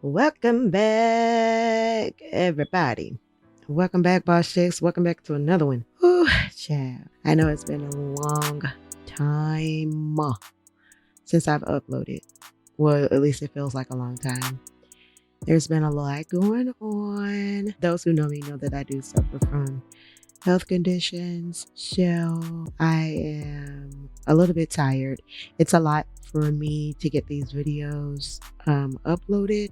Welcome back, everybody. Welcome back, Boss Chicks. Welcome back to another one. Whew, child. I know it's been a long time since I've uploaded. Well, at least it feels like a long time. There's been a lot going on. Those who know me know that I do suffer from health conditions, so I am a little bit tired. It's a lot for me to get these videos uploaded.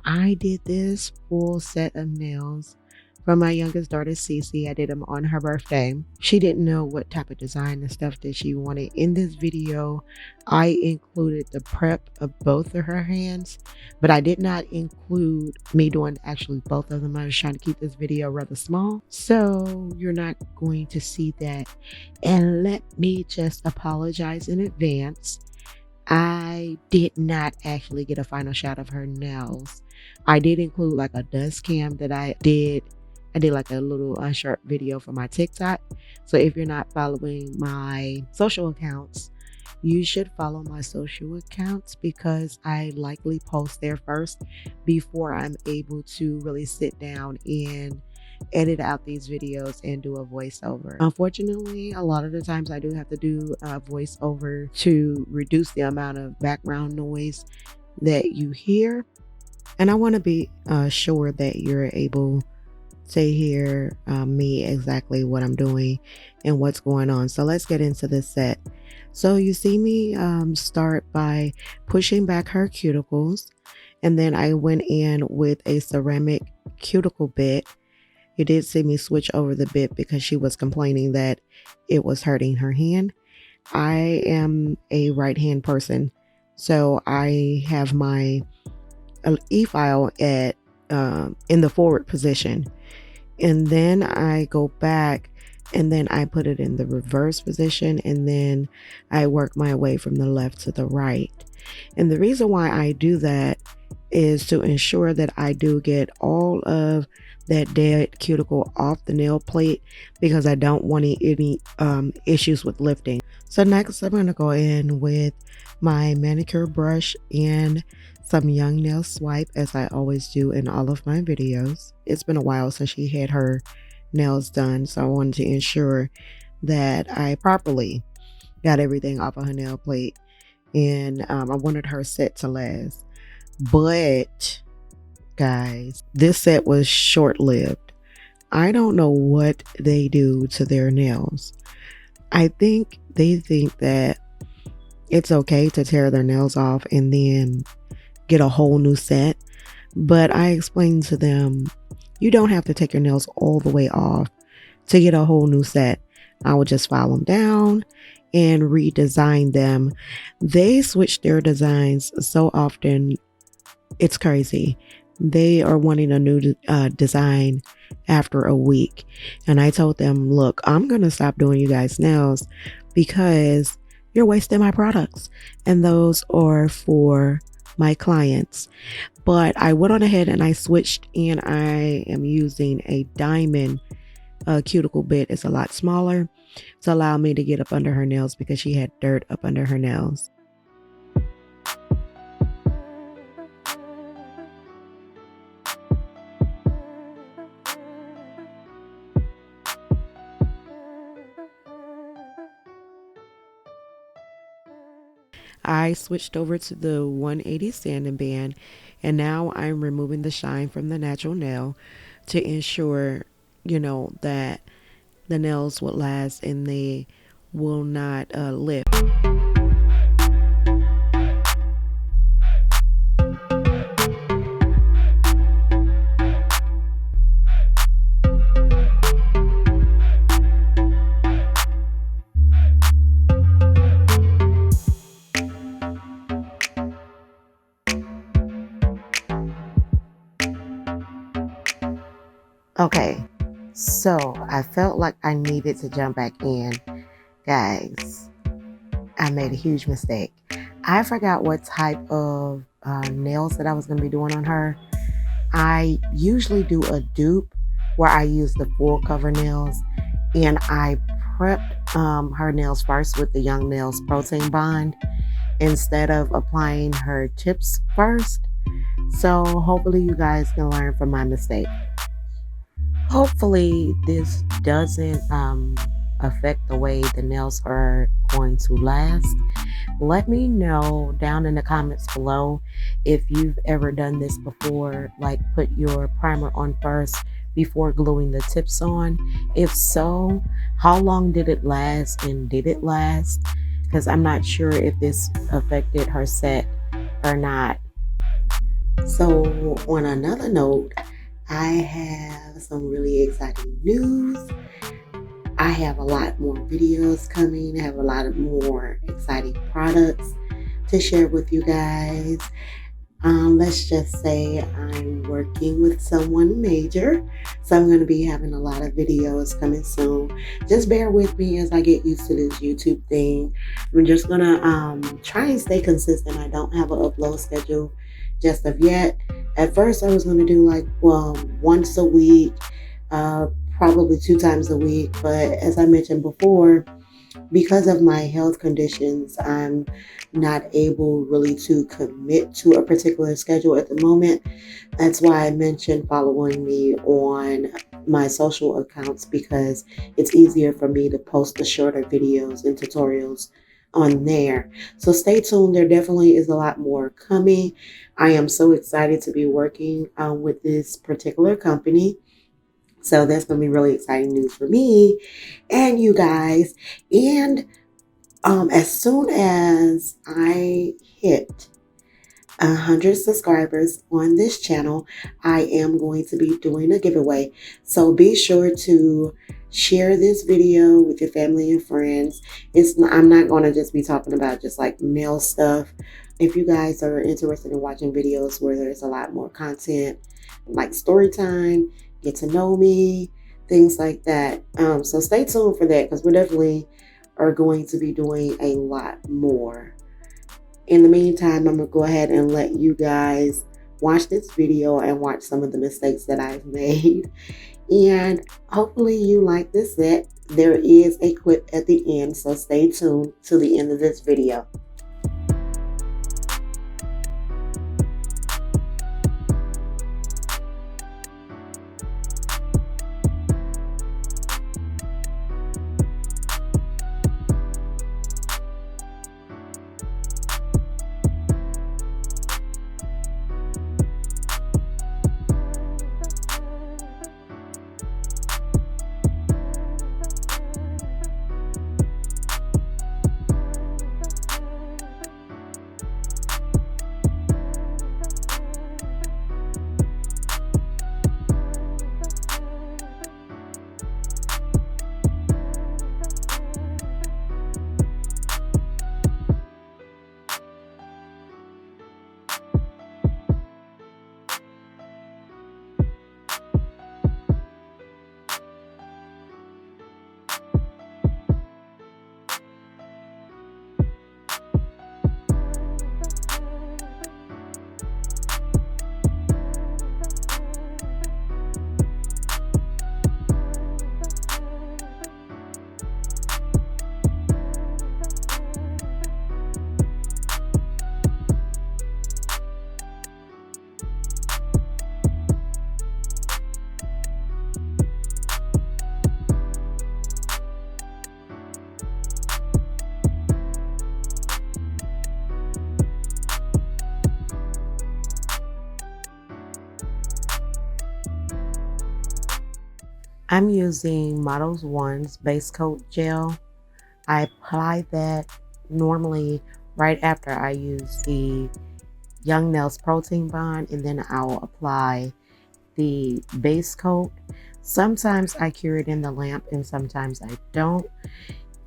I did this full set of nails for my youngest daughter, Cee Cee. I did them on her birthday. She didn't know what type of design and stuff that she wanted. In this video, I included the prep of both of her hands, but I did not include me doing actually both of them. I was trying to keep this video rather small, so you're not going to see that. And let me just apologize in advance. I did not actually get a final shot of her nails. I did include like a dust cam that I did like a little short video for my TikTok. So if you're not following my social accounts, you should follow my social accounts because I likely post there first before I'm able to really sit down and edit out these videos and do a voiceover. Unfortunately, a lot of the times I do have to do a voiceover to reduce the amount of background noise that you hear. And I want to be sure that you're able to hear me exactly what I'm doing and what's going on. So let's get into this set. So you see me start by pushing back her cuticles, and then I went in with a ceramic cuticle bit. You did see me switch over the bit because she was complaining that it was hurting her hand. I am a right hand person, so I have my e-file at in the forward position, and then I go back and then I put it in the reverse position, and then I work my way from the left to the right. And the reason why I do that is to ensure that I do get all of that dead cuticle off the nail plate, because I don't want any issues with lifting. So next I'm going to go in with my manicure brush and some young nail swipe, as I always do in all of my videos. It's been a while since she had her nails done, so I wanted to ensure that I properly got everything off of her nail plate, and I wanted her set to last. But guys, this set was short-lived. I don't know what they do to their nails. I think they think that it's okay to tear their nails off and then get a whole new set. But I explained to them, you don't have to take your nails all the way off to get a whole new set. I would just file them down and redesign them. They switch their designs so often, it's crazy. They are wanting a new design after a week. And I told them, look, I'm going to stop doing you guys' nails because you're wasting my products. And those are for my clients. But I went on ahead and I switched, and I am using a diamond cuticle bit. It's a lot smaller to allow me to get up under her nails because she had dirt up under her nails. I switched over to the 180 sanding band, and now I'm removing the shine from the natural nail to ensure, that the nails would last and they will not lift. Okay, so I felt like I needed to jump back in. Guys, I made a huge mistake. I forgot what type of nails that I was going to be doing on her. I usually do a dupe where I use the full cover nails, and I prepped her nails first with the Young Nails Protein Bond instead of applying her tips first. So hopefully you guys can learn from my mistake. Hopefully this doesn't affect the way the nails are going to last. Let me know down in the comments below if you've ever done this before, like put your primer on first before gluing the tips on. If so, how long did it last, and did it last? Because I'm not sure if this affected her set or not. So on another note, I have some really exciting news. I have a lot more videos coming. I have a lot of more exciting products to share with you guys. Let's just say I'm working with someone major, so I'm going to be having a lot of videos coming soon. Just bear with me as I get used to this YouTube thing. I'm just going to try and stay consistent. I don't have an upload schedule just of yet. At first, I was going to do like once a week, uh, probably 2 times a week, but as I mentioned before, because of my health conditions, I'm not able really to commit to a particular schedule at the moment. That's why I mentioned following me on my social accounts, because it's easier for me to post the shorter videos and tutorials on there. So stay tuned. There definitely is a lot more coming. I am so excited to be working with this particular company. So that's going to be really exciting news for me and you guys. And as soon as I hit 100 subscribers on this channel, I am going to be doing a giveaway. So be sure to share this video with your family and friends. I'm not going to just be talking about just like nail stuff. If you guys are interested in watching videos where there's a lot more content, like story time, get to know me, things like that. So stay tuned for that, because we definitely are going to be doing a lot more. In the meantime, I'm going to go ahead and let you guys watch this video and watch some of the mistakes that I've made. And hopefully you like this set. There is a clip at the end, so stay tuned to the end of this video. I'm using Modelones base coat gel. I apply that normally right after I use the Young Nails Protein Bond, and then I'll apply the base coat. Sometimes I cure it in the lamp and sometimes I don't.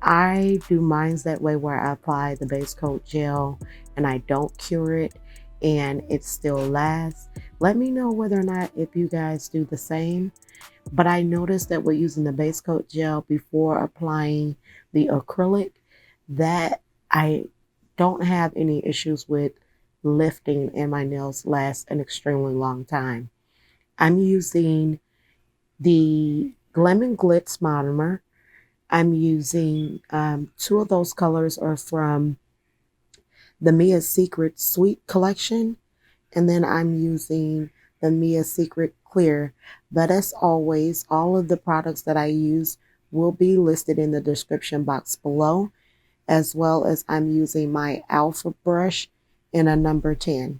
I do mine's that way, where I apply the base coat gel and I don't cure it and it still lasts. Let me know whether or not if you guys do the same. But I noticed that we're using the base coat gel before applying the acrylic, that I don't have any issues with lifting, and my nails last an extremely long time. I'm using the Glam and Glits monomer. I'm using 2 of those colors are from the Mia's Secret Sweet collection, And then I'm using the Mia Secret Clear. But as always, all of the products that I use will be listed in the description box below, as well as I'm using my Alpha brush in a number 10.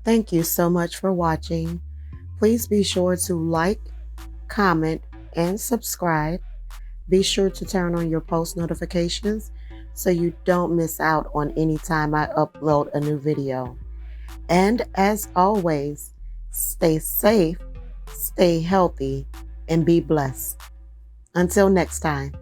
Thank you so much for watching. Please be sure to like, comment, and subscribe. Be sure to turn on your post notifications so you don't miss out on any time I upload a new video. And as always, stay safe, stay healthy, and be blessed. Until next time.